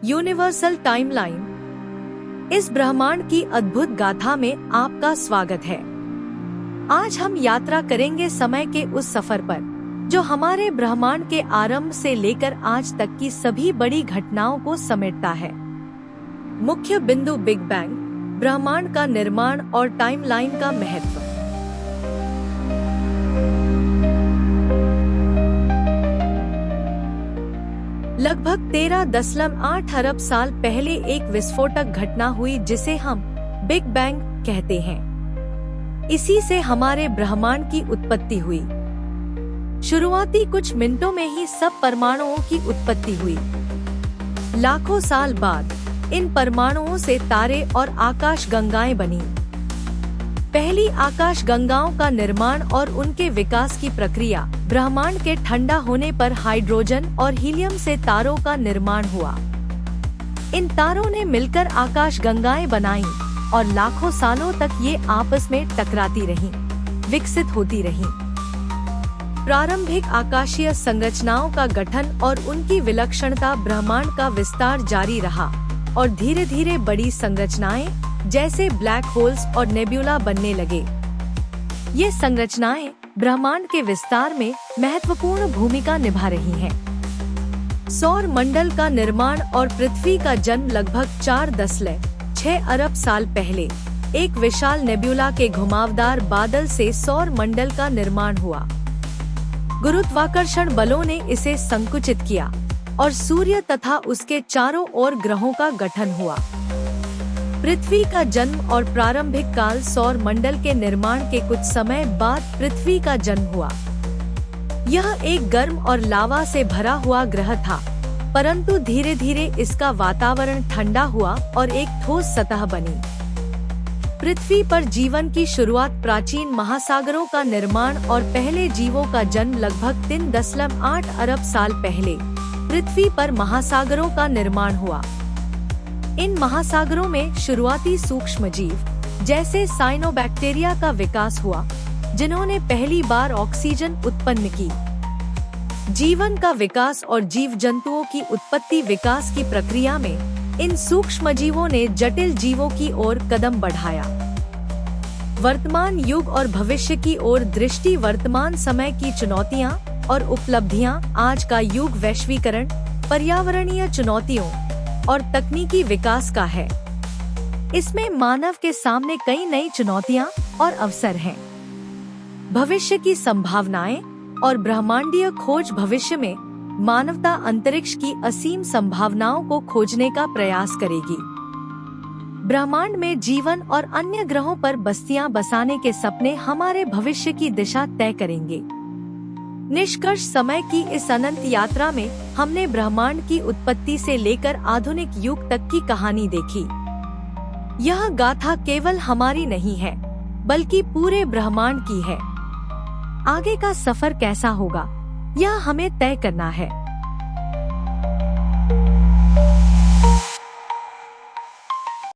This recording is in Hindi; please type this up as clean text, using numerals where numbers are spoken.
Universal timeline. इस ब्रह्मांड की अद्भुत गाथा में आपका स्वागत है। आज हम यात्रा करेंगे समय के उस सफर पर जो हमारे ब्रह्मांड के आरंभ से लेकर आज तक की सभी बड़ी घटनाओं को समेटता है। मुख्य बिंदु बिग बैंग, ब्रह्मांड का निर्माण और टाइमलाइन का महत्व। लगभग 13.8 अरब साल पहले एक विस्फोटक घटना हुई जिसे हम बिग बैंग कहते हैं। इसी से हमारे ब्रह्मांड की उत्पत्ति हुई। शुरुआती कुछ मिनटों में ही सब परमाणुओं की उत्पत्ति हुई। लाखों साल बाद इन परमाणुओं से तारे और आकाश गंगाएं बनी। पहली आकाश गंगाओं का निर्माण और उनके विकास की प्रक्रिया। ब्रह्मांड के ठंडा होने पर हाइड्रोजन और हीलियम से तारों का निर्माण हुआ। इन तारों ने मिलकर आकाश गंगाएं बनाईं और लाखों सालों तक ये आपस में टकराती रहीं, विकसित होती रहीं। प्रारंभिक आकाशीय संरचनाओं का गठन और उनकी विलक्षणता ब्रह्मांड का विस्तार जारी रहा और धीरे धीरे बड़ी संरचनाएं जैसे ब्लैक होल्स और नेब्यूला बनने लगे। ये संरचनाएं ब्रह्मांड के विस्तार में महत्वपूर्ण भूमिका निभा रही हैं। सौर मंडल का निर्माण और पृथ्वी का जन्म लगभग 4.6 अरब साल पहले एक विशाल नेब्यूला के घुमावदार बादल से सौर मंडल का निर्माण हुआ। गुरुत्वाकर्षण बलों ने इसे संकुचित किया और सूर्य तथा उसके चारों ओर ग्रहों का गठन हुआ। पृथ्वी का जन्म और प्रारंभिक काल। सौर मंडल के निर्माण के कुछ समय बाद पृथ्वी का जन्म हुआ। यह एक गर्म और लावा से भरा हुआ ग्रह था, परंतु धीरे धीरे इसका वातावरण ठंडा हुआ और एक ठोस सतह बनी। पृथ्वी पर जीवन की शुरुआत। प्राचीन महासागरों का निर्माण और पहले जीवों का जन्म लगभग 3.8 अरब साल पहले पृथ्वी पर महासागरों का निर्माण हुआ। इन महासागरों में शुरुआती सूक्ष्म जीव जैसे साइनोबैक्टीरिया का विकास हुआ, जिन्होंने पहली बार ऑक्सीजन उत्पन्न की। जीवन का विकास और जीव जंतुओं की उत्पत्ति। विकास की प्रक्रिया में इन सूक्ष्म जीवों ने जटिल जीवों की ओर कदम बढ़ाया। वर्तमान युग और भविष्य की ओर दृष्टि। वर्तमान समय की चुनौतियां और उपलब्धियां। आज का युग वैश्वीकरण, पर्यावरणीय चुनौतियों और तकनीकी विकास का है। इसमें मानव के सामने कई नई चुनौतियां और अवसर हैं। भविष्य की संभावनाएं और ब्रह्मांडीय खोज। भविष्य में मानवता अंतरिक्ष की असीम संभावनाओं को खोजने का प्रयास करेगी। ब्रह्मांड में जीवन और अन्य ग्रहों पर बस्तियां बसाने के सपने हमारे भविष्य की दिशा तय करेंगे। निष्कर्ष, समय की इस अनंत यात्रा में हमने ब्रह्मांड की उत्पत्ति से लेकर आधुनिक युग तक की कहानी देखी। यह गाथा केवल हमारी नहीं है, बल्कि पूरे ब्रह्मांड की है। आगे का सफर कैसा होगा, यह हमें तय करना है।